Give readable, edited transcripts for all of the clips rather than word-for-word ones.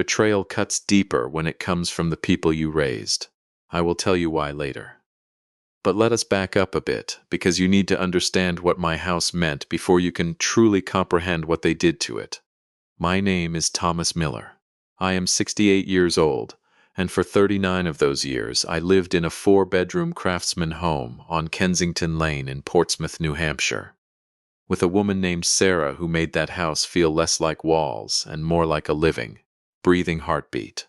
Betrayal cuts deeper when it comes from the people you raised. I will tell you why later. But let us back up a bit, because you need to understand what my house meant before you can truly comprehend what they did to it. My name is Thomas Miller. I am 68 years old, and for 39 of those years I lived in a 4-bedroom craftsman home on Kensington Lane in Portsmouth, New Hampshire, with a woman named Sarah who made that house feel less like walls and more like a living, breathing heartbeat.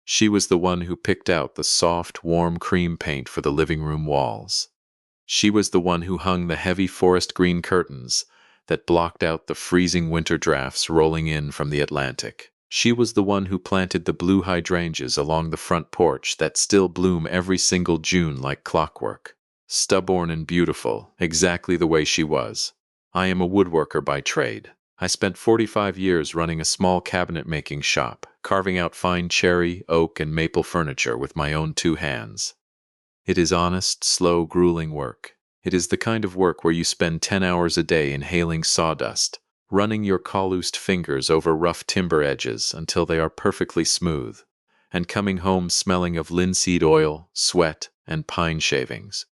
She was the one who picked out the soft, warm cream paint for the living room walls. She was the one who hung the heavy forest green curtains that blocked out the freezing winter drafts rolling in from the Atlantic. She was the one who planted the blue hydrangeas along the front porch that still bloom every single June like clockwork. Stubborn and beautiful, exactly the way she was. I am a woodworker by trade. I spent 45 years running a small cabinet-making shop, carving out fine cherry, oak, and maple furniture with my own 2 hands. It is honest, slow, grueling work. It is the kind of work where you spend 10 hours a day inhaling sawdust, running your calloused fingers over rough timber edges until they are perfectly smooth, and coming home smelling of linseed oil, sweat, and pine shavings.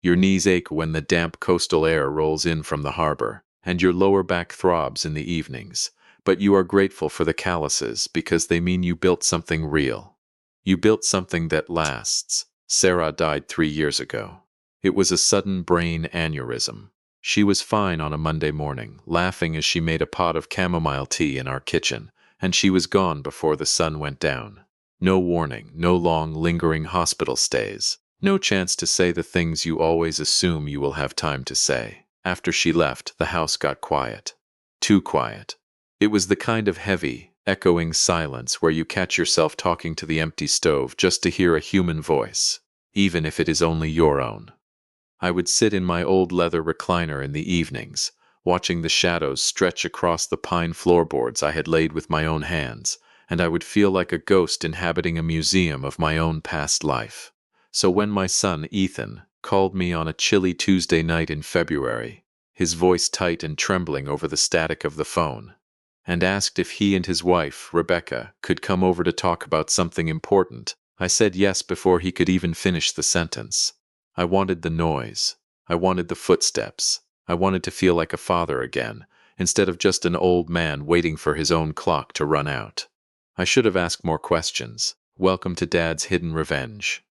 Your knees ache when the damp coastal air rolls in from the harbor, and your lower back throbs in the evenings, but you are grateful for the calluses because they mean you built something real. You built something that lasts. Sarah died 3 years ago. It was a sudden brain aneurysm. She was fine on a Monday morning, laughing as she made a pot of chamomile tea in our kitchen, and she was gone before the sun went down. No warning, no long, lingering hospital stays, no chance to say the things you always assume you will have time to say. After she left, the house got quiet. Too quiet. It was the kind of heavy, echoing silence where you catch yourself talking to the empty stove just to hear a human voice, even if it is only your own. I would sit in my old leather recliner in the evenings, watching the shadows stretch across the pine floorboards I had laid with my own hands, and I would feel like a ghost inhabiting a museum of my own past life. So when my son, Ethan, called me on a chilly Tuesday night in February, his voice tight and trembling over the static of the phone, and asked if he and his wife, Rebecca, could come over to talk about something important, I said yes before he could even finish the sentence. I wanted the noise. I wanted the footsteps. I wanted to feel like a father again, instead of just an old man waiting for his own clock to run out. I should have asked more questions. Welcome to Dad's Hidden Revenge.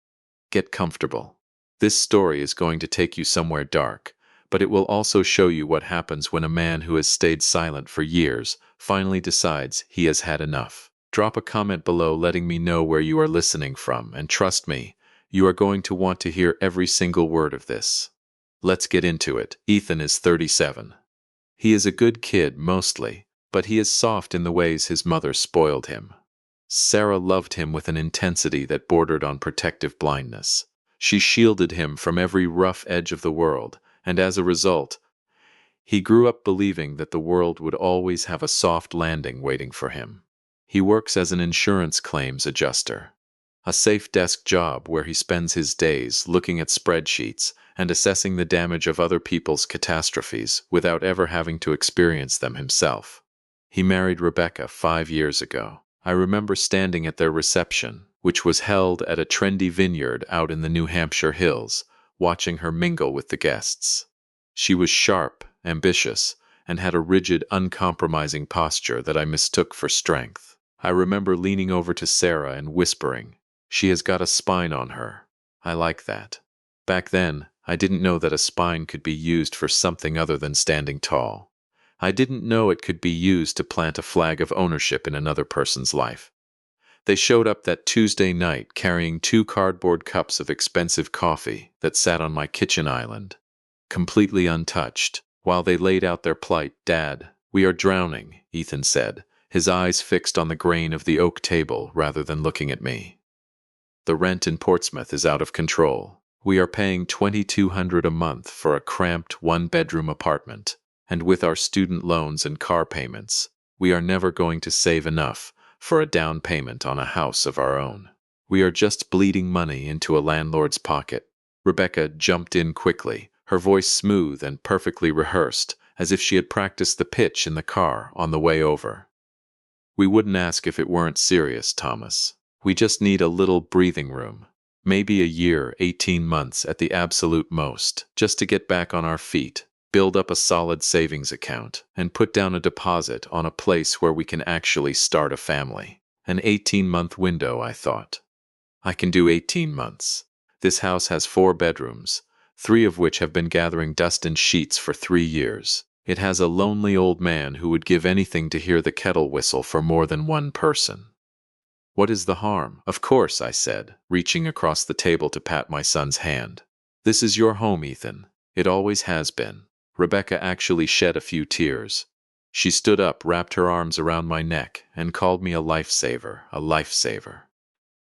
Get comfortable. This story is going to take you somewhere dark, but it will also show you what happens when a man who has stayed silent for years finally decides he has had enough. Drop a comment below letting me know where you are listening from, and trust me, you are going to want to hear every single word of this. Let's get into it. Ethan is 37. He is a good kid mostly, but he is soft in the ways his mother spoiled him. Sarah loved him with an intensity that bordered on protective blindness. She shielded him from every rough edge of the world, and as a result, he grew up believing that the world would always have a soft landing waiting for him. He works as an insurance claims adjuster, a safe desk job where he spends his days looking at spreadsheets and assessing the damage of other people's catastrophes without ever having to experience them himself. He married Rebecca 5 years ago. I remember standing at their reception, which was held at a trendy vineyard out in the New Hampshire hills, watching her mingle with the guests. She was sharp, ambitious, and had a rigid, uncompromising posture that I mistook for strength. I remember leaning over to Sarah and whispering, "She has got a spine on her. I like that." Back then, I didn't know that a spine could be used for something other than standing tall. I didn't know it could be used to plant a flag of ownership in another person's life. They showed up that Tuesday night carrying 2 cardboard cups of expensive coffee that sat on my kitchen island, completely untouched. While they laid out their plight, "Dad, we are drowning," Ethan said, his eyes fixed on the grain of the oak table rather than looking at me. "The rent in Portsmouth is out of control. We are paying $2,200 a month for a cramped 1-bedroom apartment, and with our student loans and car payments, we are never going to save enough for a down payment on a house of our own. We are just bleeding money into a landlord's pocket." Rebecca jumped in quickly, her voice smooth and perfectly rehearsed, as if she had practiced the pitch in the car on the way over. We wouldn't ask if it weren't serious, Thomas. We just need a little breathing room. Maybe a year, 18 months at the absolute most, just to get back on our feet, build up a solid savings account, and put down a deposit on a place where we can actually start a family. An 18-month window, I thought. I can do 18 months. This house has 4 bedrooms, 3 of which have been gathering dust and sheets for 3 years. It has a lonely old man who would give anything to hear the kettle whistle for more than one person. What is the harm? Of course, I said, reaching across the table to pat my son's hand. This is your home, Ethan. It always has been. Rebecca actually shed a few tears. She stood up, wrapped her arms around my neck, and called me a lifesaver, a lifesaver.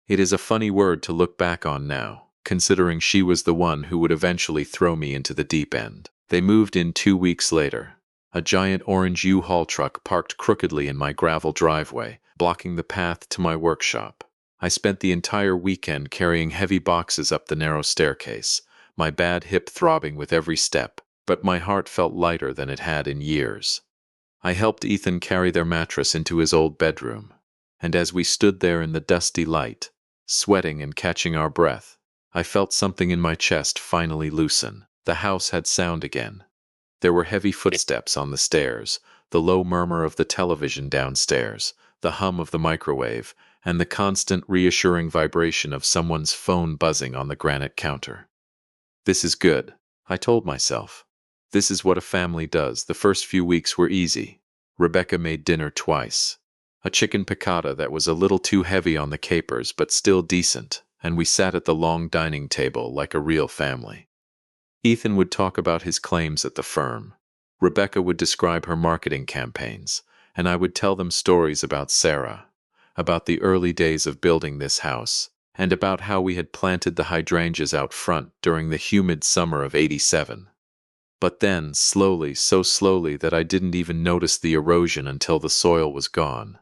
It is a funny word to look back on now, considering she was the one who would eventually throw me into the deep end. They moved in 2 weeks later. A giant orange U-Haul truck parked crookedly in my gravel driveway, blocking the path to my workshop. I spent the entire weekend carrying heavy boxes up the narrow staircase, my bad hip throbbing with every step, but my heart felt lighter than it had in years. I helped Ethan carry their mattress into his old bedroom, and as we stood there in the dusty light, sweating and catching our breath, I felt something in my chest finally loosen. The house had sound again. There were heavy footsteps on the stairs, the low murmur of the television downstairs, the hum of the microwave, and the constant reassuring vibration of someone's phone buzzing on the granite counter. This is good, I told myself. This is what a family does. The first few weeks were easy. Rebecca made dinner twice. A chicken piccata that was a little too heavy on the capers but still decent, and we sat at the long dining table like a real family. Ethan would talk about his claims at the firm. Rebecca would describe her marketing campaigns, and I would tell them stories about Sarah, about the early days of building this house, and about how we had planted the hydrangeas out front during the humid summer of '87. But then, slowly, so slowly that I didn't even notice the erosion until the soil was gone,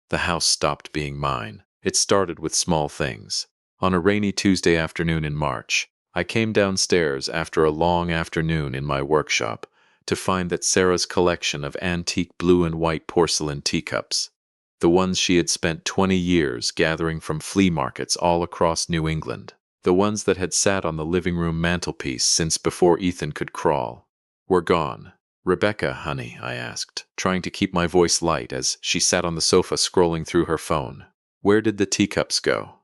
the house stopped being mine. It started with small things. On a rainy Tuesday afternoon in March, I came downstairs after a long afternoon in my workshop to find that Sarah's collection of antique blue and white porcelain teacups, the ones she had spent 20 years gathering from flea markets all across New England, the ones that had sat on the living room mantelpiece since before Ethan could crawl, were gone. "Rebecca, honey," I asked, trying to keep my voice light as she sat on the sofa scrolling through her phone. "Where did the teacups go?"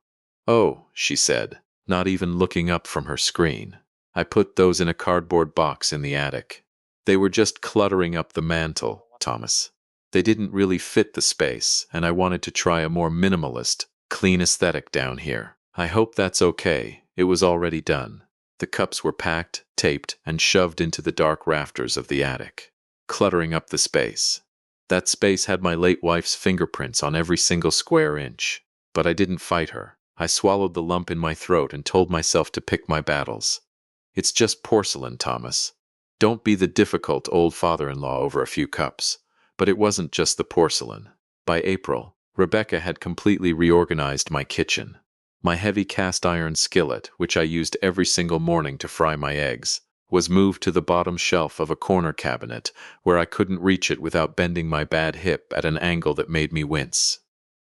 "Oh," she said, not even looking up from her screen. "I put those in a cardboard box in the attic. They were just cluttering up the mantel, Thomas. They didn't really fit the space, and I wanted to try a more minimalist, clean aesthetic down here. I hope that's okay. It was already done." The cups were packed, taped, and shoved into the dark rafters of the attic, cluttering up the space. That space had my late wife's fingerprints on every single square inch. But I didn't fight her. I swallowed the lump in my throat and told myself to pick my battles. "It's just porcelain, Thomas. Don't be the difficult old father-in-law over a few cups." But it wasn't just the porcelain. By April, Rebecca had completely reorganized my kitchen. My heavy cast-iron skillet, which I used every single morning to fry my eggs, was moved to the bottom shelf of a corner cabinet where I couldn't reach it without bending my bad hip at an angle that made me wince.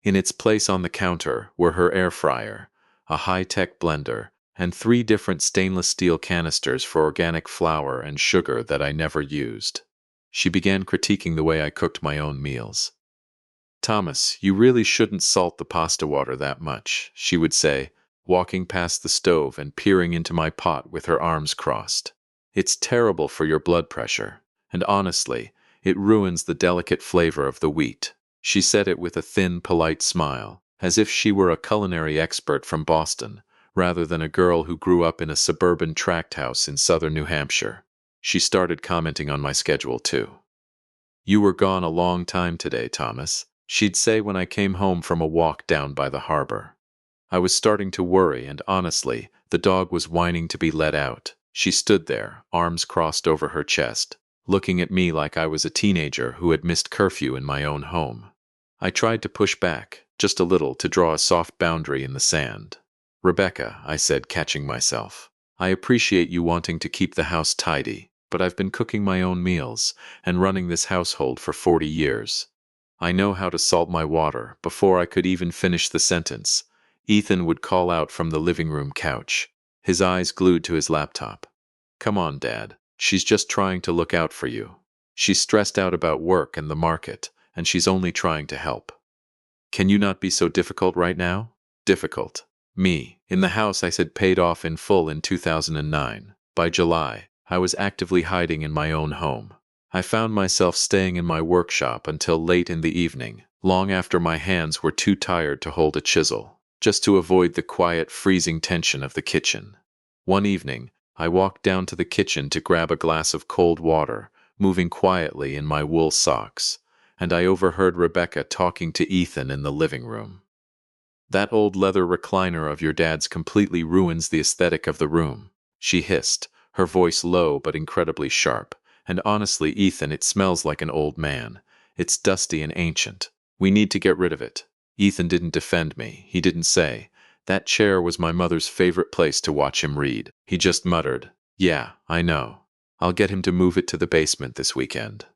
In its place on the counter were her air fryer, a high-tech blender, and 3 different stainless steel canisters for organic flour and sugar that I never used. She began critiquing the way I cooked my own meals. "Thomas, you really shouldn't salt the pasta water that much," she would say, walking past the stove and peering into my pot with her arms crossed. "It's terrible for your blood pressure, and honestly, it ruins the delicate flavor of the wheat." She said it with a thin, polite smile, as if she were a culinary expert from Boston, rather than a girl who grew up in a suburban tract house in southern New Hampshire. She started commenting on my schedule, too. "You were gone a long time today, Thomas," she'd say when I came home from a walk down by the harbor. I was starting to worry, and honestly, the dog was whining to be let out. She stood there, arms crossed over her chest, looking at me like I was a teenager who had missed curfew in my own home. I tried to push back, just a little, to draw a soft boundary in the sand. "Rebecca," I said, catching myself, "I appreciate you wanting to keep the house tidy, but I've been cooking my own meals and running this household for 40 years. I know how to salt my water. Before I could even finish the sentence, Ethan would call out from the living room couch, his eyes glued to his laptop. Come on, Dad. She's just trying to look out for you. She's stressed out about work and the market, and she's only trying to help. Can you not be so difficult right now? Difficult. Me. In the house I said paid off in full in 2009. By July, I was actively hiding in my own home. I found myself staying in my workshop until late in the evening, long after my hands were too tired to hold a chisel, just to avoid the quiet, freezing tension of the kitchen. One evening, I walked down to the kitchen to grab a glass of cold water, moving quietly in my wool socks, and I overheard Rebecca talking to Ethan in the living room. That old leather recliner of your dad's completely ruins the aesthetic of the room, she hissed, her voice low but incredibly sharp. And honestly, Ethan, it smells like an old man. It's dusty and ancient. We need to get rid of it. Ethan didn't defend me. He didn't say, that chair was my mother's favorite place to watch him read. He just muttered, yeah, I know. I'll get him to move it to the basement this weekend.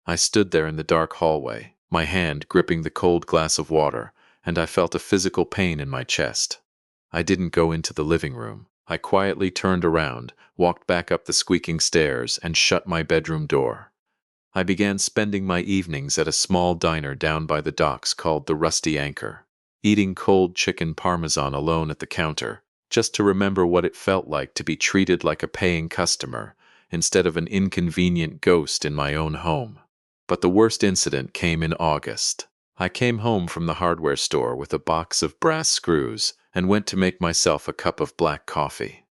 I stood there in the dark hallway, my hand gripping the cold glass of water, and I felt a physical pain in my chest. I didn't go into the living room. I quietly turned around, walked back up the squeaking stairs, and shut my bedroom door. I began spending my evenings at a small diner down by the docks called the Rusty Anchor, eating cold chicken parmesan alone at the counter, just to remember what it felt like to be treated like a paying customer instead of an inconvenient ghost in my own home. But the worst incident came in August. I came home from the hardware store with a box of brass screws and went to make myself a cup of black coffee.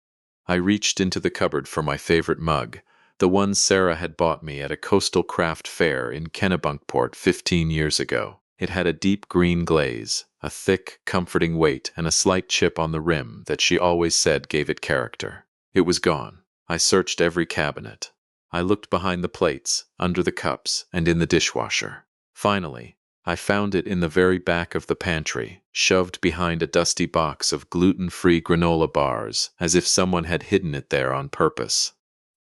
I reached into the cupboard for my favorite mug, the one Sarah had bought me at a coastal craft fair in Kennebunkport 15 years ago. It had a deep green glaze, a thick, comforting weight, and a slight chip on the rim that she always said gave it character. It was gone. I searched every cabinet. I looked behind the plates, under the cups, and in the dishwasher. Finally, I found it in the very back of the pantry, shoved behind a dusty box of gluten-free granola bars, as if someone had hidden it there on purpose.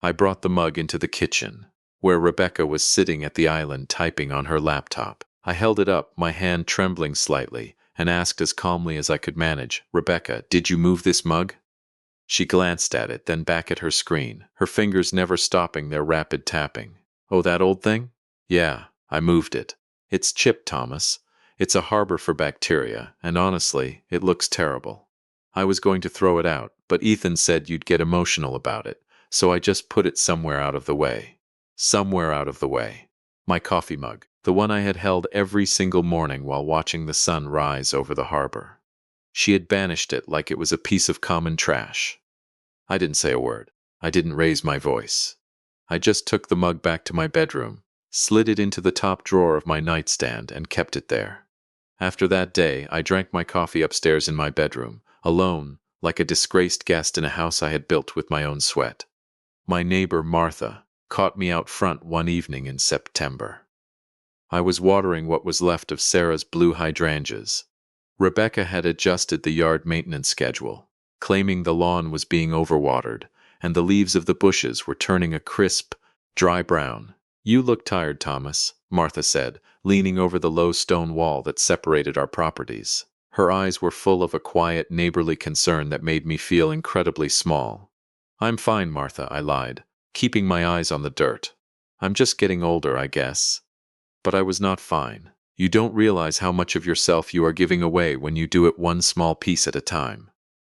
I brought the mug into the kitchen, where Rebecca was sitting at the island typing on her laptop. I held it up, my hand trembling slightly, and asked as calmly as I could manage, Rebecca, did you move this mug? She glanced at it, then back at her screen, her fingers never stopping their rapid tapping. Oh, that old thing? Yeah, I moved it. It's chipped, Thomas. It's a harbor for bacteria, and honestly, it looks terrible. I was going to throw it out, but Ethan said you'd get emotional about it, so I just put it somewhere out of the way. Somewhere out of the way. My coffee mug, the one I had held every single morning while watching the sun rise over the harbor. She had banished it like it was a piece of common trash. I didn't say a word. I didn't raise my voice. I just took the mug back to my bedroom, slid it into the top drawer of my nightstand, and kept it there. After that day, I drank my coffee upstairs in my bedroom, alone, like a disgraced guest in a house I had built with my own sweat. My neighbor, Martha, caught me out front one evening in September. I was watering what was left of Sarah's blue hydrangeas. Rebecca had adjusted the yard maintenance schedule, claiming the lawn was being overwatered, and the leaves of the bushes were turning a crisp, dry brown. You look tired, Thomas, Martha said, leaning over the low stone wall that separated our properties. Her eyes were full of a quiet, neighborly concern that made me feel incredibly small. I'm fine, Martha, I lied, keeping my eyes on the dirt. I'm just getting older, I guess. But I was not fine. You don't realize how much of yourself you are giving away when you do it one small piece at a time.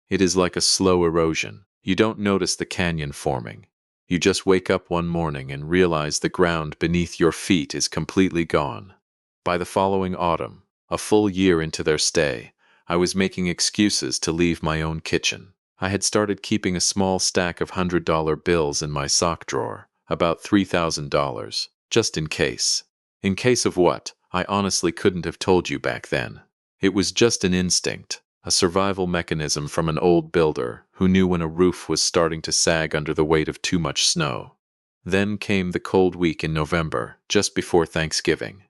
It is like a slow erosion. You don't notice the canyon forming. You just wake up one morning and realize the ground beneath your feet is completely gone. By the following autumn, a full year into their stay, I was making excuses to leave my own kitchen. I had started keeping a small stack of $100 bills in my sock drawer, about $3,000, just in case. In case of what, I honestly couldn't have told you back then. It was just an instinct, a survival mechanism from an old builder who knew when a roof was starting to sag under the weight of too much snow. Then came the cold week in November, just before Thanksgiving.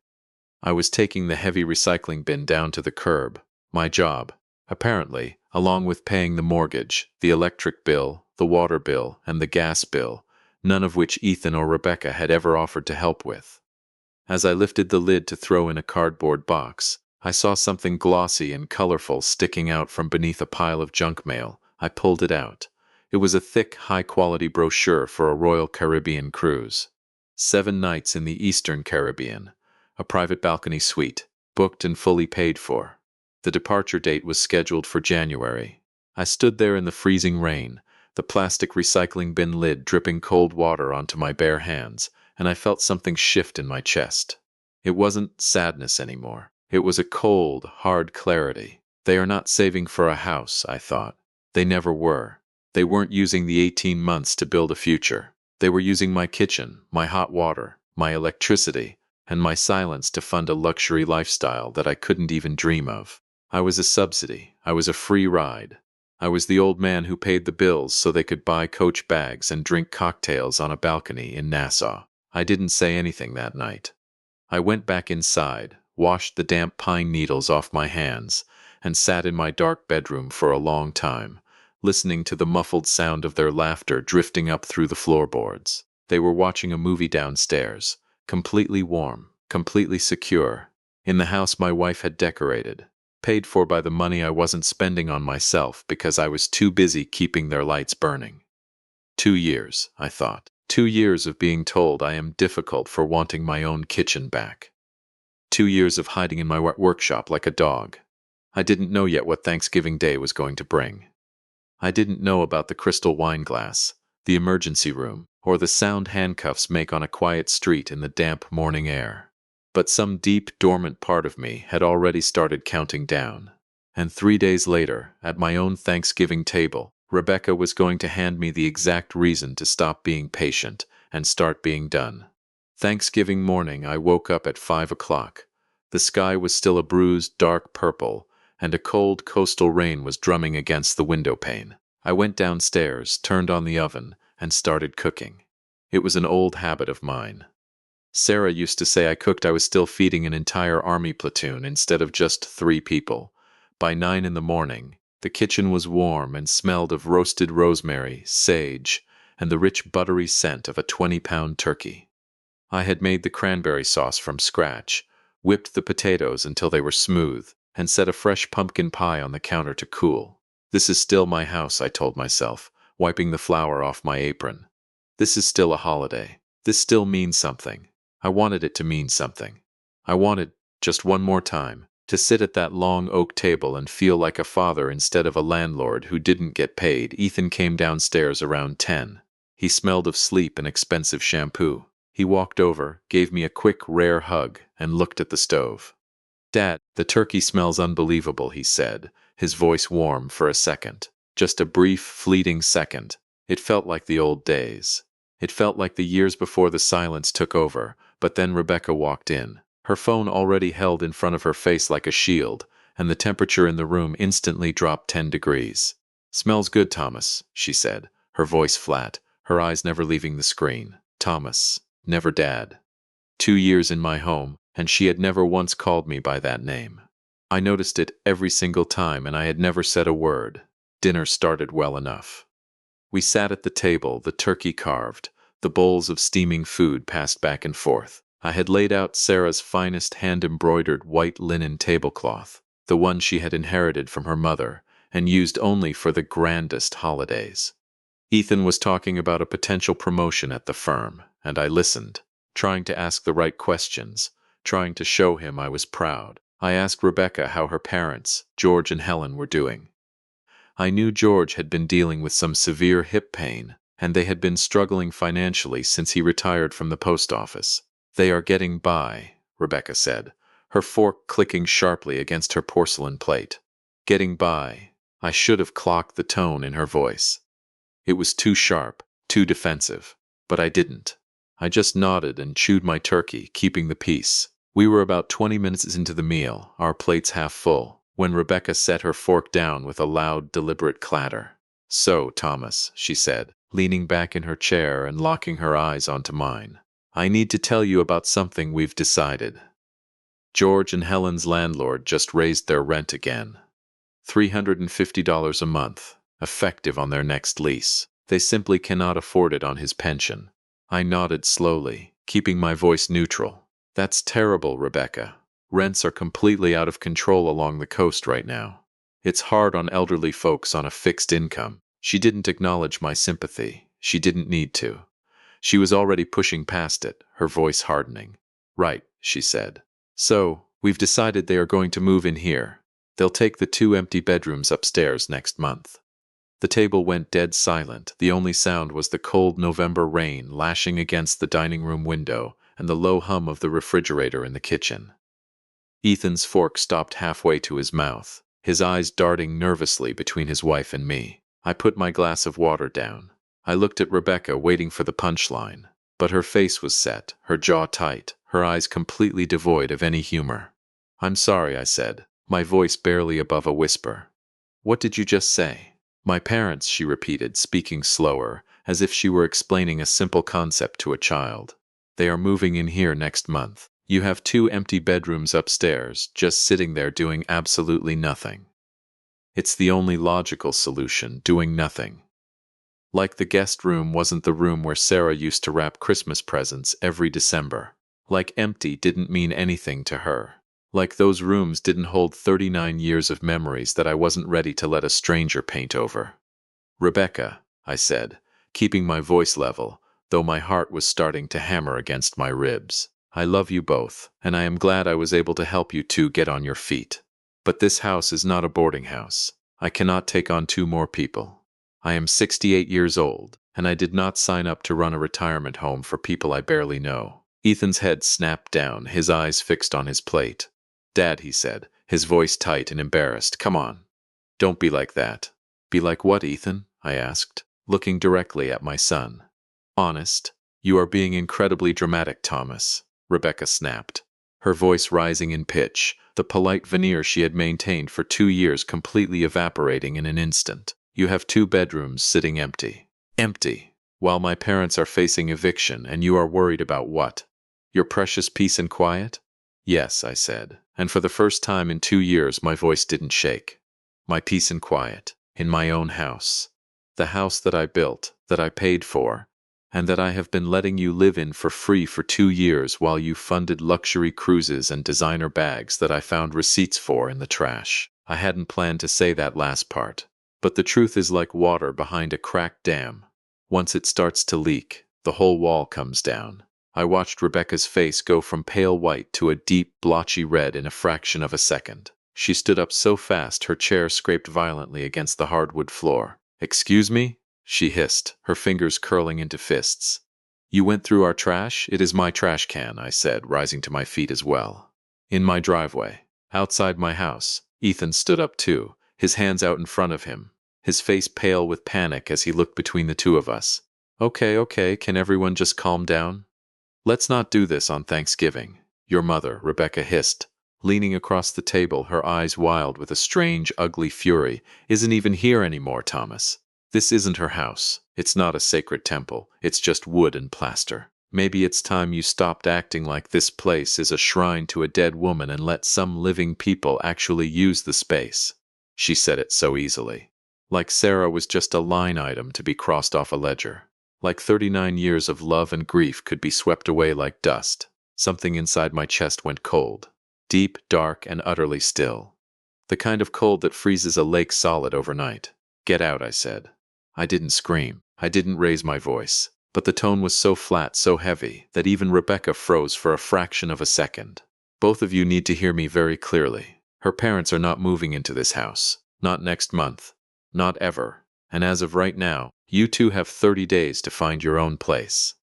I was taking the heavy recycling bin down to the curb, my job, apparently, along with paying the mortgage, the electric bill, the water bill, and the gas bill, none of which Ethan or Rebecca had ever offered to help with. As I lifted the lid to throw in a cardboard box, I saw something glossy and colorful sticking out from beneath a pile of junk mail. I pulled it out. It was a thick, high-quality brochure for a Royal Caribbean cruise. 7 nights in the Eastern Caribbean. A private balcony suite, booked and fully paid for. The departure date was scheduled for January. I stood there in the freezing rain, the plastic recycling bin lid dripping cold water onto my bare hands, and I felt something shift in my chest. It wasn't sadness anymore. It was a cold, hard clarity. They are not saving for a house, I thought. They never were. They weren't using the 18 months to build a future. They were using my kitchen, my hot water, my electricity, and my silence to fund a luxury lifestyle that I couldn't even dream of. I was a subsidy. I was a free ride. I was the old man who paid the bills so they could buy Coach bags and drink cocktails on a balcony in Nassau. I didn't say anything that night. I went back inside, washed the damp pine needles off my hands, and sat in my dark bedroom for a long time, listening to the muffled sound of their laughter drifting up through the floorboards. They were watching a movie downstairs, completely warm, completely secure, in the house my wife had decorated, paid for by the money I wasn't spending on myself because I was too busy keeping their lights burning. 2 years, I thought. 2 years of being told I am difficult for wanting my own kitchen back. 2 years of hiding in my workshop like a dog. I didn't know yet what Thanksgiving Day was going to bring. I didn't know about the crystal wine glass, the emergency room, or the sound handcuffs make on a quiet street in the damp morning air. But some deep, dormant part of me had already started counting down. And 3 days later, at my own Thanksgiving table, Rebecca was going to hand me the exact reason to stop being patient and start being done. Thanksgiving morning, I woke up at 5 o'clock. The sky was still a bruised, dark purple, and a cold coastal rain was drumming against the window pane. I went downstairs, turned on the oven, and started cooking. It was an old habit of mine. Sarah used to say I was still feeding an entire army platoon instead of just 3 people. By 9 in the morning, the kitchen was warm and smelled of roasted rosemary, sage, and the rich buttery scent of a 20-pound turkey. I had made the cranberry sauce from scratch, whipped the potatoes until they were smooth, and set a fresh pumpkin pie on the counter to cool. This is still my house, I told myself, wiping the flour off my apron. This is still a holiday. This still means something. I wanted it to mean something. I wanted, just one more time, to sit at that long oak table and feel like a father instead of a landlord who didn't get paid. Ethan came downstairs around 10. He smelled of sleep and expensive shampoo. He walked over, gave me a quick, rare hug, and looked at the stove. "Dad, the turkey smells unbelievable," he said, his voice warm for a second. Just a brief, fleeting second. It felt like the old days. It felt like the years before the silence took over, but then Rebecca walked in, her phone already held in front of her face like a shield, and the temperature in the room instantly dropped 10 degrees. "Smells good, Thomas," she said, her voice flat, her eyes never leaving the screen. Thomas, never Dad. 2 years in my home, and she had never once called me by that name. I noticed it every single time, and I had never said a word. Dinner started well enough. We sat at the table, the turkey carved, the bowls of steaming food passed back and forth. I had laid out Sarah's finest hand-embroidered white linen tablecloth, the one she had inherited from her mother, and used only for the grandest holidays. Ethan was talking about a potential promotion at the firm, and I listened, trying to ask the right questions, trying to show him I was proud. I asked Rebecca how her parents, George and Helen, were doing. I knew George had been dealing with some severe hip pain, and they had been struggling financially since he retired from the post office. "They are getting by," Rebecca said, her fork clicking sharply against her porcelain plate. "Getting by." I should have clocked the tone in her voice. It was too sharp, too defensive, but I didn't. I just nodded and chewed my turkey, keeping the peace. We were about 20 minutes into the meal, our plates half full, when Rebecca set her fork down with a loud, deliberate clatter. "So, Thomas," she said, leaning back in her chair and locking her eyes onto mine, "I need to tell you about something we've decided. George and Helen's landlord just raised their rent again. $350 a month, effective on their next lease. They simply cannot afford it on his pension." I nodded slowly, keeping my voice neutral. That's terrible, Rebecca. Rents are completely out of control along the coast right now. It's hard on elderly folks on a fixed income. She didn't acknowledge my sympathy. She didn't need to. She was already pushing past it, her voice hardening. Right, she said. So, we've decided they are going to move in here. They'll take the 2 empty bedrooms upstairs next month. The table went dead silent. The only sound was the cold November rain lashing against the dining room window and the low hum of the refrigerator in the kitchen. Ethan's fork stopped halfway to his mouth, his eyes darting nervously between his wife and me. I put my glass of water down. I looked at Rebecca, waiting for the punchline, but her face was set, her jaw tight, her eyes completely devoid of any humor. "I'm sorry," I said, my voice barely above a whisper. "What did you just say?" "My parents," she repeated, speaking slower, as if she were explaining a simple concept to a child. "They are moving in here next month. You have 2 empty bedrooms upstairs, just sitting there doing absolutely nothing. It's the only logical solution, doing nothing." Like the guest room wasn't the room where Sarah used to wrap Christmas presents every December. Like empty didn't mean anything to her. Like those rooms didn't hold 39 years of memories that I wasn't ready to let a stranger paint over. "Rebecca," I said, keeping my voice level, though my heart was starting to hammer against my ribs. "I love you both, and I am glad I was able to help you two get on your feet. But this house is not a boarding house. I cannot take on 2 more people. I am 68 years old, and I did not sign up to run a retirement home for people I barely know." Ethan's head snapped down, his eyes fixed on his plate. "Dad," he said, his voice tight and embarrassed, "come on. Don't be like that." "Be like what, Ethan?" I asked, looking directly at my son. "Honest. You are being incredibly dramatic, Thomas," Rebecca snapped, her voice rising in pitch, the polite veneer she had maintained for 2 years completely evaporating in an instant. "You have 2 bedrooms sitting empty. Empty. While my parents are facing eviction, and you are worried about what? Your precious peace and quiet?" "Yes," I said, and for the first time in 2 years my voice didn't shake. "My peace and quiet. In my own house. The house that I built, that I paid for, and that I have been letting you live in for free for 2 years while you funded luxury cruises and designer bags that I found receipts for in the trash." I hadn't planned to say that last part, but the truth is like water behind a cracked dam. Once it starts to leak, the whole wall comes down. I watched Rebecca's face go from pale white to a deep, blotchy red in a fraction of a second. She stood up so fast her chair scraped violently against the hardwood floor. "Excuse me?" she hissed, her fingers curling into fists. "You went through our trash? It is my trash can," I said, rising to my feet as well. "In my driveway. Outside my house." Ethan stood up too, his hands out in front of him, his face pale with panic as he looked between the 2 of us. Okay, can everyone just calm down? Let's not do this on Thanksgiving." "Your mother," Rebecca hissed, leaning across the table, her eyes wild with a strange, ugly fury, "isn't even here anymore, Thomas. This isn't her house. It's not a sacred temple. It's just wood and plaster. Maybe it's time you stopped acting like this place is a shrine to a dead woman and let some living people actually use the space." She said it so easily. Like Sarah was just a line item to be crossed off a ledger. Like 39 years of love and grief could be swept away like dust. Something inside my chest went cold. Deep, dark, and utterly still. The kind of cold that freezes a lake solid overnight. "Get out," I said. I didn't scream. I didn't raise my voice. But the tone was so flat, so heavy, that even Rebecca froze for a fraction of a second. "Both of you need to hear me very clearly. Her parents are not moving into this house. Not next month. Not ever. And as of right now, you 2 have 30 days to find your own place.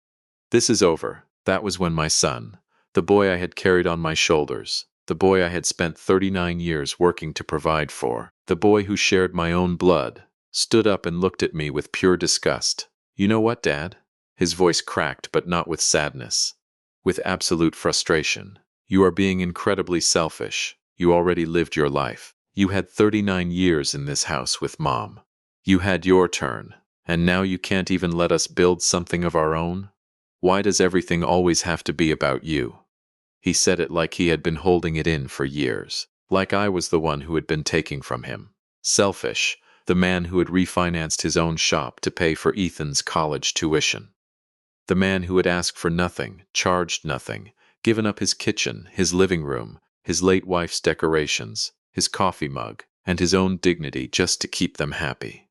This is over." That was when my son, the boy I had carried on my shoulders, the boy I had spent 39 years working to provide for, the boy who shared my own blood, stood up and looked at me with pure disgust. "You know what, Dad?" His voice cracked, but not with sadness. With absolute frustration. "You are being incredibly selfish. You already lived your life. You had 39 years in this house with Mom. You had your turn, and now you can't even let us build something of our own? Why does everything always have to be about you?" He said it like he had been holding it in for years, like I was the one who had been taking from him. Selfish, the man who had refinanced his own shop to pay for Ethan's college tuition. The man who had asked for nothing, charged nothing, given up his kitchen, his living room, his late wife's decorations, his coffee mug, and his own dignity just to keep them happy.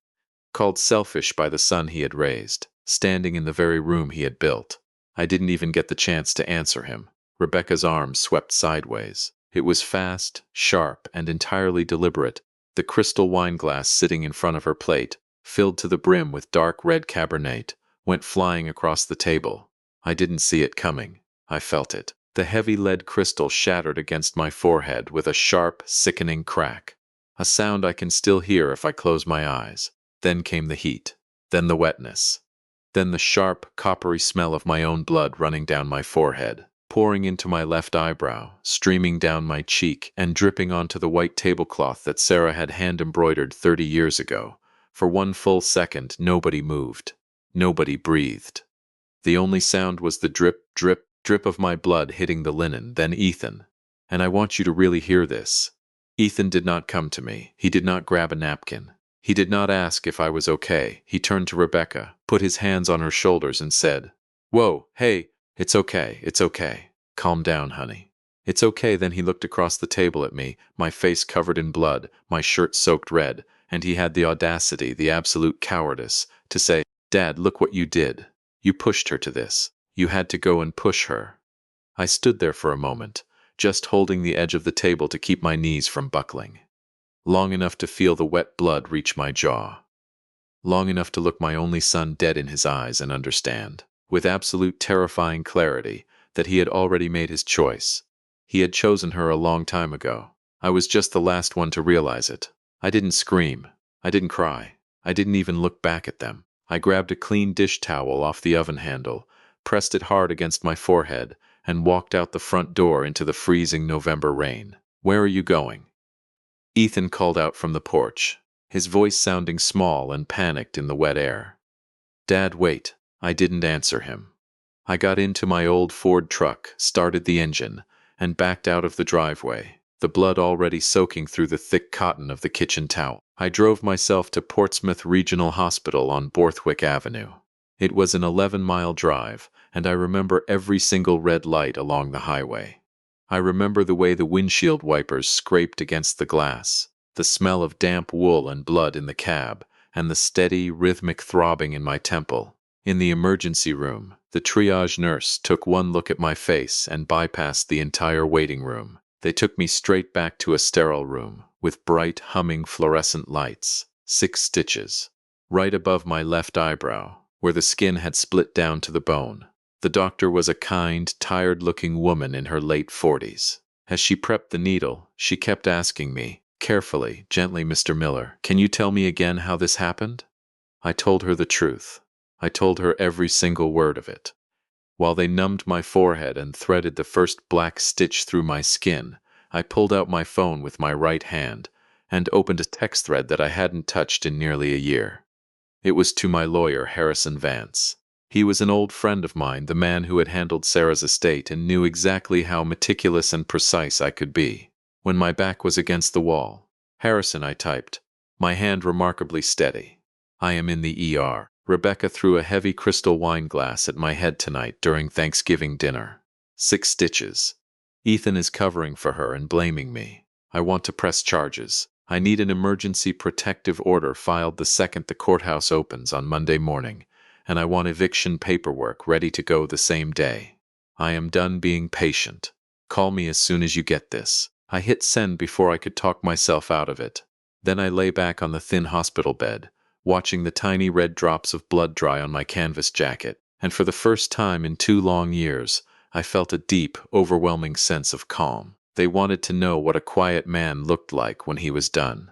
Called selfish by the son he had raised, standing in the very room he had built. I didn't even get the chance to answer him. Rebecca's arm swept sideways. It was fast, sharp, and entirely deliberate. The crystal wine glass sitting in front of her plate, filled to the brim with dark red Cabernet, went flying across the table. I didn't see it coming. I felt it. The heavy lead crystal shattered against my forehead with a sharp, sickening crack. A sound I can still hear if I close my eyes. Then came the heat. Then the wetness. Then the sharp, coppery smell of my own blood running down my forehead, pouring into my left eyebrow, streaming down my cheek, and dripping onto the white tablecloth that Sarah had hand-embroidered 30 years ago. For one full second, nobody moved. Nobody breathed. The only sound was the drip, drip, drip of my blood hitting the linen, then Ethan. And I want you to really hear this. Ethan did not come to me. He did not grab a napkin. He did not ask if I was okay. He turned to Rebecca, put his hands on her shoulders, and said, "Whoa, hey, it's okay, it's okay. Calm down, honey. It's okay." Then he looked across the table at me, my face covered in blood, my shirt soaked red, and he had the audacity, the absolute cowardice, to say, "Dad, look what you did. You pushed her to this. You had to go and push her." I stood there for a moment, just holding the edge of the table to keep my knees from buckling. Long enough to feel the wet blood reach my jaw. Long enough to look my only son dead in his eyes and understand, with absolute terrifying clarity, that he had already made his choice. He had chosen her a long time ago. I was just the last one to realize it. I didn't scream. I didn't cry. I didn't even look back at them. I grabbed a clean dish towel off the oven handle, pressed it hard against my forehead, and walked out the front door into the freezing November rain. "Where are you going?" Ethan called out from the porch, his voice sounding small and panicked in the wet air. "Dad, wait." I didn't answer him. I got into my old Ford truck, started the engine, and backed out of the driveway, the blood already soaking through the thick cotton of the kitchen towel. I drove myself to Portsmouth Regional Hospital on Borthwick Avenue. It was an 11-mile drive, and I remember every single red light along the highway. I remember the way the windshield wipers scraped against the glass, the smell of damp wool and blood in the cab, and the steady, rhythmic throbbing in my temple. In the emergency room, the triage nurse took one look at my face and bypassed the entire waiting room. They took me straight back to a sterile room, with bright, humming fluorescent lights. 6 stitches. Right above my left eyebrow, where the skin had split down to the bone. The doctor was a kind, tired-looking woman in her late 40s. As she prepped the needle, she kept asking me, carefully, gently, "Mr. Miller, can you tell me again how this happened?" I told her the truth. I told her every single word of it. While they numbed my forehead and threaded the first black stitch through my skin, I pulled out my phone with my right hand and opened a text thread that I hadn't touched in nearly a year. It was to my lawyer, Harrison Vance. He was an old friend of mine, the man who had handled Sarah's estate and knew exactly how meticulous and precise I could be. When my back was against the wall, "Harrison," I typed, my hand remarkably steady. "I am in the ER. Rebecca threw a heavy crystal wine glass at my head tonight during Thanksgiving dinner. 6 stitches. Ethan is covering for her and blaming me. I want to press charges. I need an emergency protective order filed the second the courthouse opens on Monday morning, and I want eviction paperwork ready to go the same day. I am done being patient. Call me as soon as you get this." I hit send before I could talk myself out of it. Then I lay back on the thin hospital bed, watching the tiny red drops of blood dry on my canvas jacket, and for the first time in 2 long years, I felt a deep, overwhelming sense of calm. They wanted to know what a quiet man looked like when he was done.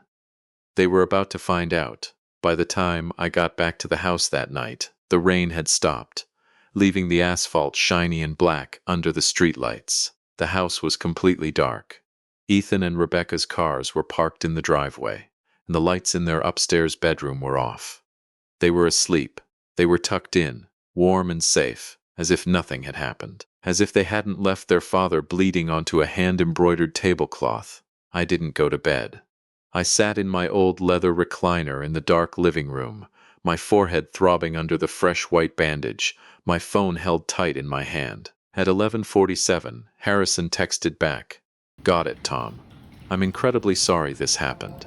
They were about to find out. By the time I got back to the house that night, the rain had stopped, leaving the asphalt shiny and black under the streetlights. The house was completely dark. Ethan and Rebecca's cars were parked in the driveway, and the lights in their upstairs bedroom were off. They were asleep. They were tucked in, warm and safe, as if nothing had happened, as if they hadn't left their father bleeding onto a hand-embroidered tablecloth. I didn't go to bed. I sat in my old leather recliner in the dark living room, my forehead throbbing under the fresh white bandage, my phone held tight in my hand. At 11:47, Harrison texted back, "Got it, Tom. I'm incredibly sorry this happened.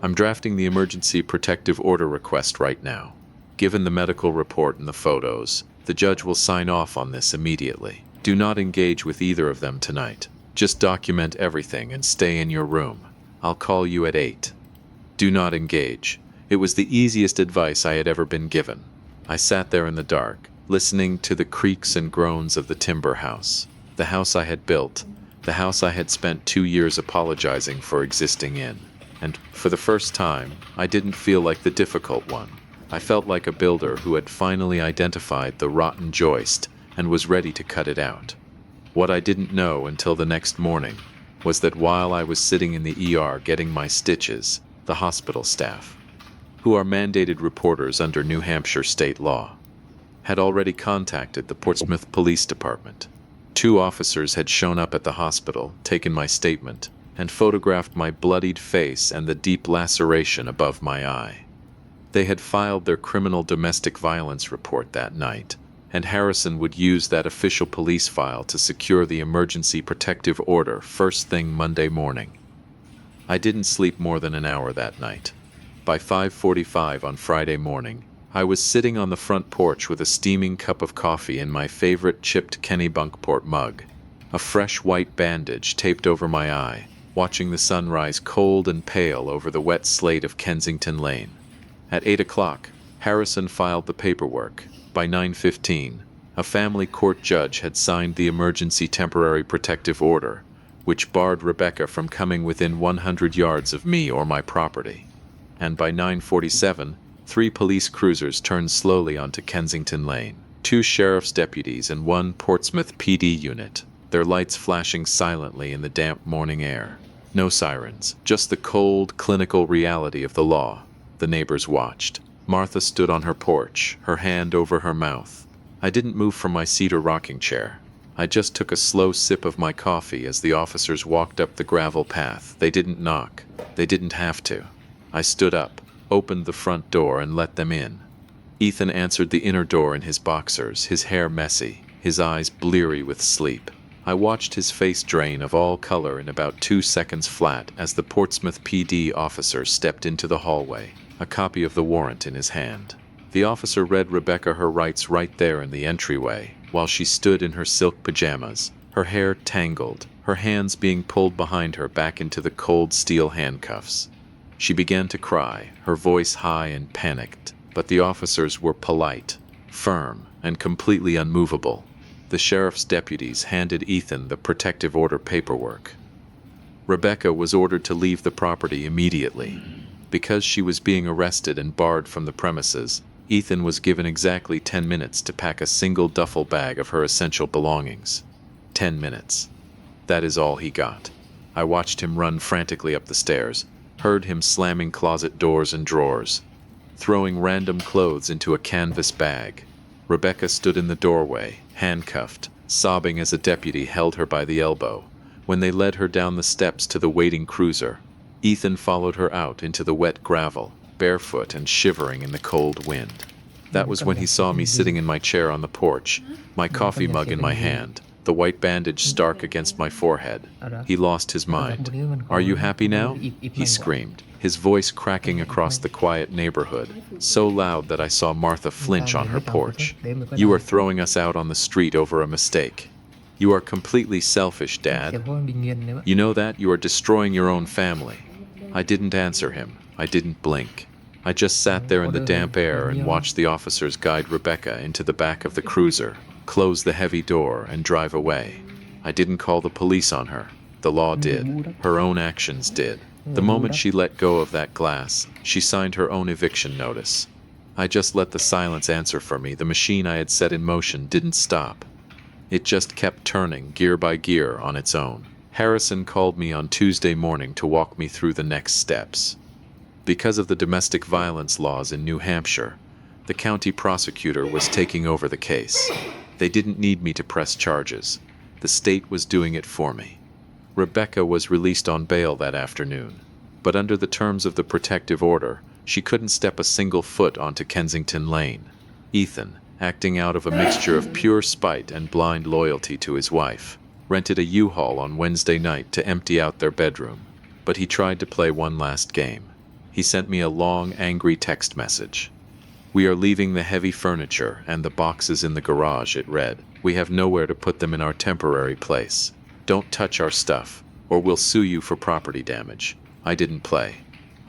I'm drafting the emergency protective order request right now. Given the medical report and the photos, the judge will sign off on this immediately. Do not engage with either of them tonight. Just document everything and stay in your room. I'll call you at 8. Do not engage." It was the easiest advice I had ever been given. I sat there in the dark, listening to the creaks and groans of the timber house. The house I had built, the house I had spent 2 years apologizing for existing in. And for the first time, I didn't feel like the difficult one. I felt like a builder who had finally identified the rotten joist and was ready to cut it out. What I didn't know until the next morning was that while I was sitting in the ER getting my stitches, the hospital staff, who are mandated reporters under New Hampshire state law, had already contacted the Portsmouth Police Department. 2 officers had shown up at the hospital, taken my statement, and photographed my bloodied face and the deep laceration above my eye. They had filed their criminal domestic violence report that night, and Harrison would use that official police file to secure the emergency protective order first thing Monday morning. I didn't sleep more than an hour that night. By 5:45 on Friday morning, I was sitting on the front porch with a steaming cup of coffee in my favorite chipped Kennebunkport mug, a fresh white bandage taped over my eye, watching the sun rise cold and pale over the wet slate of Kensington Lane. At 8 o'clock, Harrison filed the paperwork. By 9:15, a family court judge had signed the emergency temporary protective order, which barred Rebecca from coming within 100 yards of me or my property. And by 9:47, 3 police cruisers turned slowly onto Kensington Lane, 2 sheriff's deputies and 1 Portsmouth PD unit, their lights flashing silently in the damp morning air. No sirens, just the cold, clinical reality of the law. The neighbors watched. Martha stood on her porch, her hand over her mouth. I didn't move from my seat or rocking chair. I just took a slow sip of my coffee as the officers walked up the gravel path. They didn't knock. They didn't have to. I stood up, opened the front door, and let them in. Ethan answered the inner door in his boxers, his hair messy, his eyes bleary with sleep. I watched his face drain of all color in about 2 seconds flat as the Portsmouth PD officer stepped into the hallway, a copy of the warrant in his hand. The officer read Rebecca her rights right there in the entryway, while she stood in her silk pajamas, her hair tangled, her hands being pulled behind her back into the cold steel handcuffs. She began to cry, her voice high and panicked, but the officers were polite, firm, and completely unmovable. The sheriff's deputies handed Ethan the protective order paperwork. Rebecca was ordered to leave the property immediately. Because she was being arrested and barred from the premises, Ethan was given exactly 10 minutes to pack a single duffel bag of her essential belongings. 10 minutes. That is all he got. I watched him run frantically up the stairs, heard him slamming closet doors and drawers, throwing random clothes into a canvas bag. Rebecca stood in the doorway, handcuffed, sobbing as a deputy held her by the elbow. When they led her down the steps to the waiting cruiser, Ethan followed her out into the wet gravel, barefoot and shivering in the cold wind. That was when he saw me sitting in my chair on the porch, my coffee mug in my hand, the white bandage stark against my forehead. He lost his mind. "Are you happy now?" he screamed, his voice cracking across the quiet neighborhood, so loud that I saw Martha flinch on her porch. "You are throwing us out on the street over a mistake. You are completely selfish, Dad. You know that? You are destroying your own family." I didn't answer him. I didn't blink. I just sat there in the damp air and watched the officers guide Rebecca into the back of the cruiser, close the heavy door, and drive away. I didn't call the police on her. The law did. Her own actions did. The moment she let go of that glass, she signed her own eviction notice. I just let the silence answer for me. The machine I had set in motion didn't stop. It just kept turning, gear by gear, on its own. Harrison called me on Tuesday morning to walk me through the next steps. Because of the domestic violence laws in New Hampshire, the county prosecutor was taking over the case. They didn't need me to press charges. The state was doing it for me. Rebecca was released on bail that afternoon, but under the terms of the protective order, she couldn't step a single foot onto Kensington Lane. Ethan, acting out of a mixture of pure spite and blind loyalty to his wife. Rented a U-Haul on Wednesday night to empty out their bedroom, but he tried to play one last game. He sent me a long, angry text message. "We are leaving the heavy furniture and the boxes in the garage," it read. "We have nowhere to put them in our temporary place. Don't touch our stuff, or we'll sue you for property damage." I didn't play.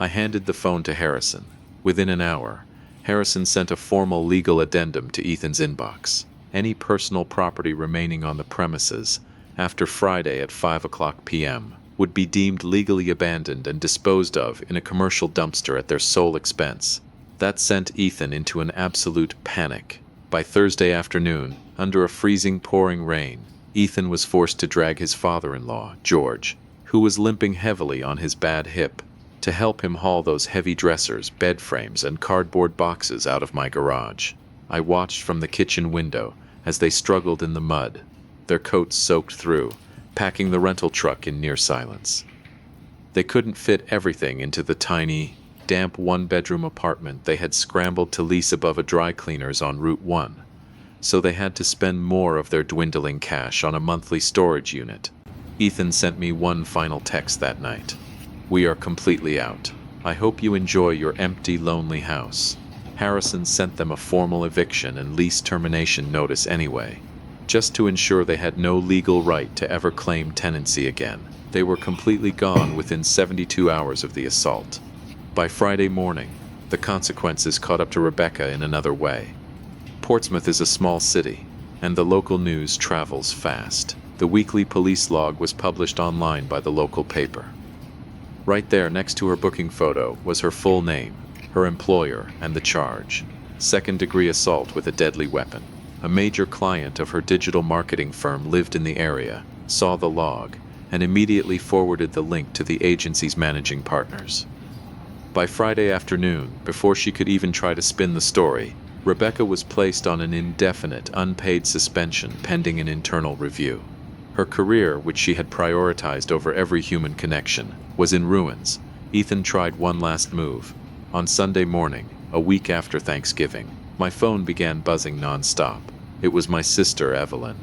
I handed the phone to Harrison. Within an hour, Harrison sent a formal legal addendum to Ethan's inbox. Any personal property remaining on the premises after Friday at 5 p.m. would be deemed legally abandoned and disposed of in a commercial dumpster at their sole expense. That sent Ethan into an absolute panic. By Thursday afternoon, under a freezing pouring rain, Ethan was forced to drag his father-in-law, George, who was limping heavily on his bad hip, to help him haul those heavy dressers, bed frames, and cardboard boxes out of my garage. I watched from the kitchen window as they struggled in the mud, their coats soaked through, packing the rental truck in near silence. They couldn't fit everything into the tiny, damp one-bedroom apartment they had scrambled to lease above a dry cleaner's on Route 1, so they had to spend more of their dwindling cash on a monthly storage unit. Ethan sent me one final text that night. "We are completely out. I hope you enjoy your empty, lonely house." Harrison sent them a formal eviction and lease termination notice anyway, just to ensure they had no legal right to ever claim tenancy again. They were completely gone within 72 hours of the assault. By Friday morning, the consequences caught up to Rebecca in another way. Portsmouth is a small city, and the local news travels fast. The weekly police log was published online by the local paper. Right there next to her booking photo was her full name, her employer, and the charge: second-degree assault with a deadly weapon. A major client of her digital marketing firm lived in the area, saw the log, and immediately forwarded the link to the agency's managing partners. By Friday afternoon, before she could even try to spin the story, Rebecca was placed on an indefinite, unpaid suspension pending an internal review. Her career, which she had prioritized over every human connection, was in ruins. Ethan tried one last move. On Sunday morning, a week after Thanksgiving, my phone began buzzing non-stop. It was my sister, Evelyn.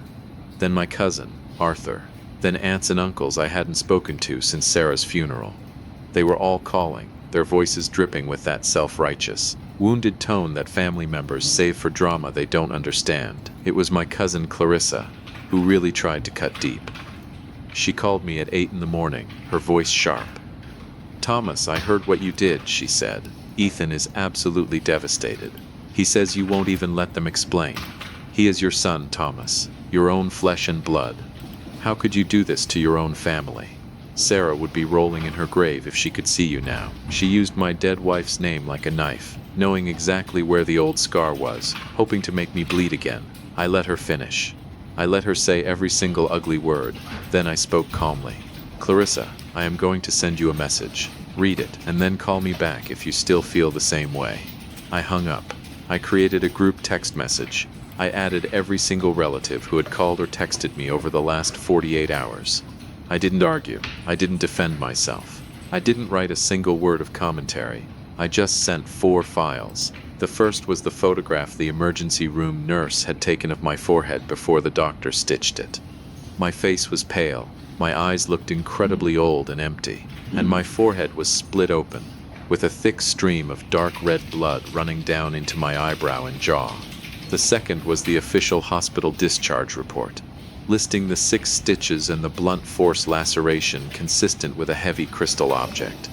Then my cousin, Arthur. Then aunts and uncles I hadn't spoken to since Sarah's funeral. They were all calling, their voices dripping with that self-righteous, wounded tone that family members save for drama they don't understand. It was my cousin Clarissa, who really tried to cut deep. She called me at 8 in the morning, her voice sharp. "Thomas, I heard what you did," she said. "Ethan is absolutely devastated. He says you won't even let them explain. He is your son, Thomas, your own flesh and blood. How could you do this to your own family? Sarah would be rolling in her grave if she could see you now." She used my dead wife's name like a knife, knowing exactly where the old scar was, hoping to make me bleed again. I let her finish. I let her say every single ugly word. Then I spoke calmly. "Clarissa, I am going to send you a message. Read it, and then call me back if you still feel the same way." I hung up. I created a group text message. I added every single relative who had called or texted me over the last 48 hours. I didn't argue. I didn't defend myself. I didn't write a single word of commentary. I just sent 4 files. The first was the photograph the emergency room nurse had taken of my forehead before the doctor stitched it. My face was pale, my eyes looked incredibly old and empty, and my forehead was split open, with a thick stream of dark red blood running down into my eyebrow and jaw. The second was the official hospital discharge report, listing the 6 stitches and the blunt force laceration consistent with a heavy crystal object.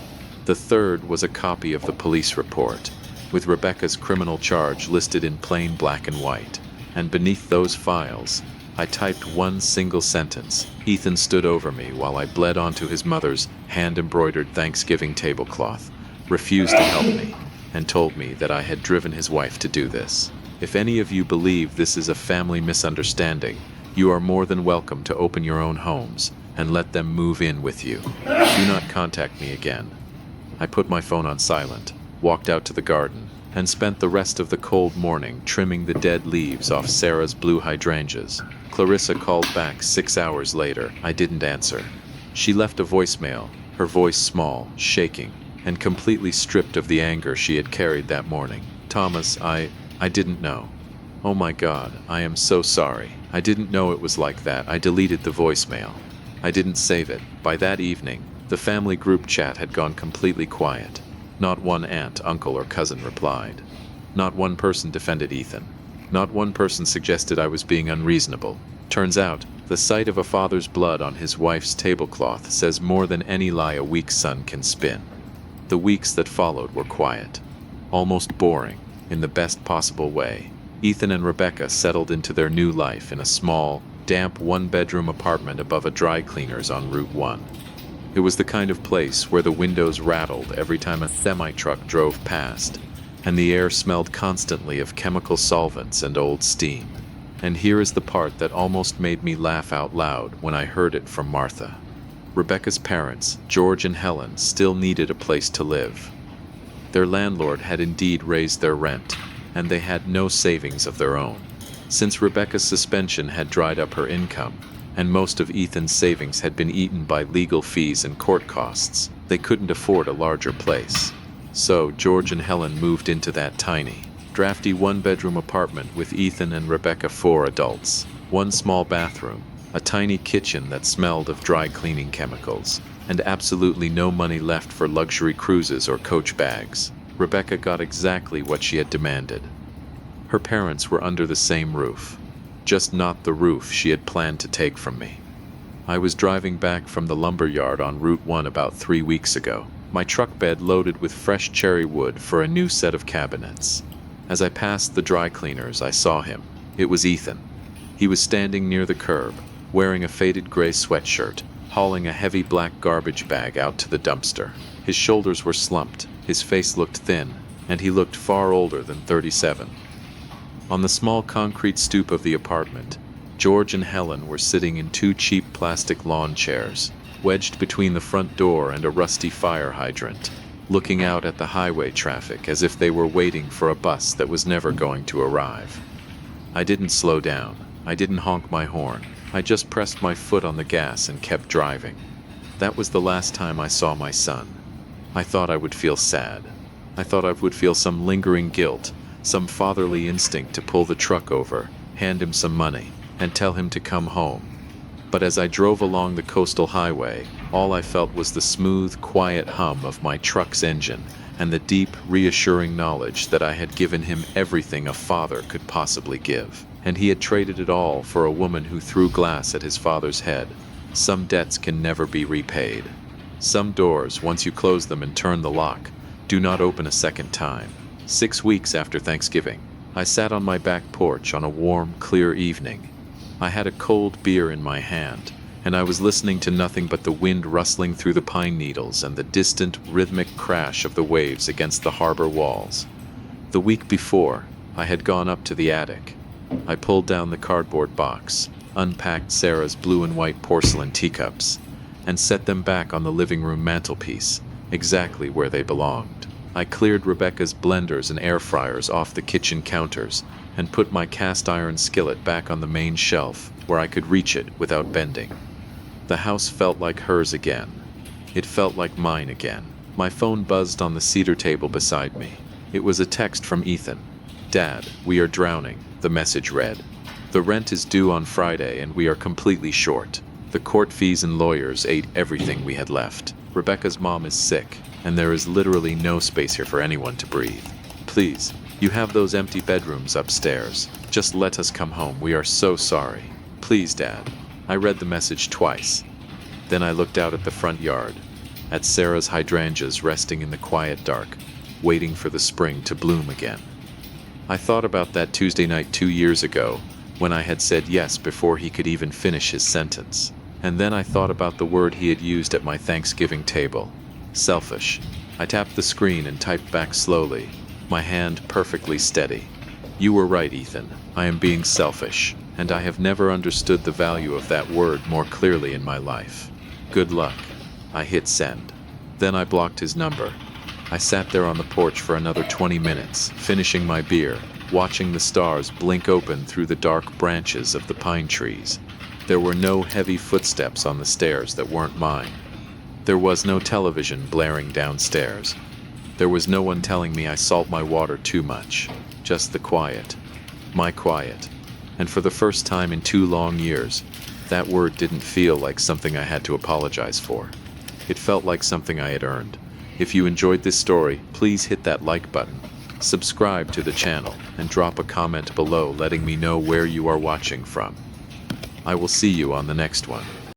The third was a copy of the police report, with Rebecca's criminal charge listed in plain black and white. And beneath those files, I typed one single sentence. Ethan stood over me while I bled onto his mother's hand-embroidered Thanksgiving tablecloth, refused to help me, and told me that I had driven his wife to do this. If any of you believe this is a family misunderstanding, you are more than welcome to open your own homes and let them move in with you. Do not contact me again. I put my phone on silent, walked out to the garden, and spent the rest of the cold morning trimming the dead leaves off Sarah's blue hydrangeas. Clarissa called back 6 hours later. I didn't answer. She left a voicemail, her voice small, shaking, and completely stripped of the anger she had carried that morning. "Thomas, I didn't know. Oh my God, I am so sorry. I didn't know it was like that. I deleted the voicemail. I didn't save it. By that evening, the family group chat had gone completely quiet. Not one aunt, uncle, or cousin replied. Not one person defended Ethan. Not one person suggested I was being unreasonable. Turns out, the sight of a father's blood on his wife's tablecloth says more than any lie a weak son can spin. The weeks that followed were quiet. Almost boring, in the best possible way. Ethan and Rebecca settled into their new life in a small, damp one-bedroom apartment above a dry cleaner's on Route 1. It was the kind of place where the windows rattled every time a semi-truck drove past, and the air smelled constantly of chemical solvents and old steam. And here is the part that almost made me laugh out loud when I heard it from Martha. Rebecca's parents, George and Helen, still needed a place to live. Their landlord had indeed raised their rent, and they had no savings of their own. Since Rebecca's suspension had dried up her income, and most of Ethan's savings had been eaten by legal fees and court costs, they couldn't afford a larger place. So George and Helen moved into that tiny, drafty one-bedroom apartment with Ethan and Rebecca, 4 adults, one small bathroom, a tiny kitchen that smelled of dry cleaning chemicals, and absolutely no money left for luxury cruises or coach bags. Rebecca got exactly what she had demanded. Her parents were under the same roof, just not the roof she had planned to take from me. I was driving back from the lumber yard on Route 1 about 3 weeks ago, my truck bed loaded with fresh cherry wood for a new set of cabinets. As I passed the dry cleaners, I saw him. It was Ethan. He was standing near the curb, wearing a faded gray sweatshirt, hauling a heavy black garbage bag out to the dumpster. His shoulders were slumped, his face looked thin, and he looked far older than 37. On the small concrete stoop of the apartment, George and Helen were sitting in 2 cheap plastic lawn chairs, wedged between the front door and a rusty fire hydrant, looking out at the highway traffic as if they were waiting for a bus that was never going to arrive. I didn't slow down. I didn't honk my horn. I just pressed my foot on the gas and kept driving. That was the last time I saw my son. I thought I would feel sad. I thought I would feel some lingering guilt, some fatherly instinct to pull the truck over, hand him some money, and tell him to come home. But as I drove along the coastal highway, all I felt was the smooth, quiet hum of my truck's engine and the deep, reassuring knowledge that I had given him everything a father could possibly give, and he had traded it all for a woman who threw glass at his father's head. Some debts can never be repaid. Some doors, once you close them and turn the lock, do not open a second time. 6 weeks after Thanksgiving, I sat on my back porch on a warm, clear evening. I had a cold beer in my hand, and I was listening to nothing but the wind rustling through the pine needles and the distant, rhythmic crash of the waves against the harbor walls. The week before, I had gone up to the attic. I pulled down the cardboard box, unpacked Sarah's blue and white porcelain teacups, and set them back on the living room mantelpiece, exactly where they belonged. I cleared Rebecca's blenders and air fryers off the kitchen counters and put my cast iron skillet back on the main shelf where I could reach it without bending. The house felt like hers again. It felt like mine again. My phone buzzed on the cedar table beside me. It was a text from Ethan. "Dad, we are drowning," the message read. "The rent is due on Friday and we are completely short. The court fees and lawyers ate everything we had left. Rebecca's mom is sick, and there is literally no space here for anyone to breathe. Please, you have those empty bedrooms upstairs. Just let us come home. We are so sorry. Please, Dad." I read the message twice. Then I looked out at the front yard, at Sarah's hydrangeas resting in the quiet dark, waiting for the spring to bloom again. I thought about that Tuesday night 2 years ago, when I had said yes before he could even finish his sentence. And then I thought about the word he had used at my Thanksgiving table. Selfish. I tapped the screen and typed back slowly, my hand perfectly steady. "You were right, Ethan. I am being selfish, and I have never understood the value of that word more clearly in my life. Good luck." I hit send. Then I blocked his number. I sat there on the porch for another 20 minutes, finishing my beer, watching the stars blink open through the dark branches of the pine trees. There were no heavy footsteps on the stairs that weren't mine. There was no television blaring downstairs. There was no one telling me I salt my water too much, just the quiet. My quiet. And for the first time in 2 long years, that word didn't feel like something I had to apologize for. It felt like something I had earned. If you enjoyed this story, please hit that like button, subscribe to the channel, and drop a comment below letting me know where you are watching from. I will see you on the next one.